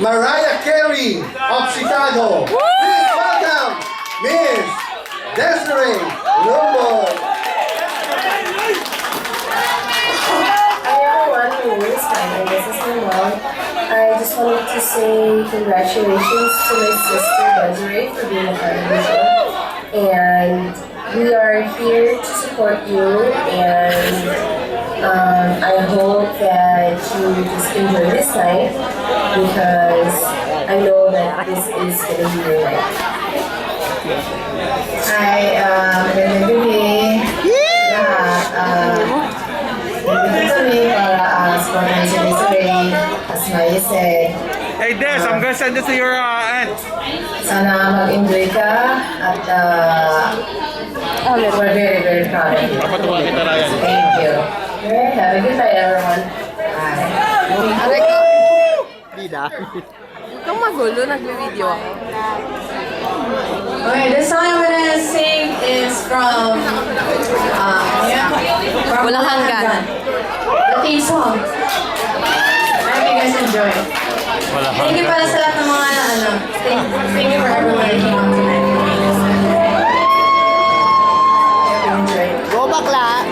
Mariah Carey of Chicago. Please welcome Miss Desiree Lumbo. I just wanted to say congratulations to my sister Desiree for being a part of the show. And we are here to support you, and I hope that you just enjoy this night because I know that this is going to be your night. Magandang gabi. Nandito kami para supportan si Desiree, as Maya said. Hey Des, I'm gonna send this to your aunt. Sana mag-enjoy ka at we're very, very proud of you. Papatuwa kita, Ryan. Thank you. Okay, have a good night, everyone. Bye. Aray ko! Bida. Huwag kang magulo, nag-video ako. Okay, the song I'm gonna sing is from Walang hanggan. The theme song. I hope you guys enjoy it. Thank you para sa lahat ng mga thank you for everyone that came out tonight. I hope you enjoy it. Go bakla!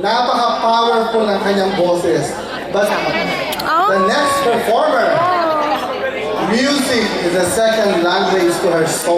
Napaka-powerful ng kanyang boses. But the next performer, music is a second language to her soul.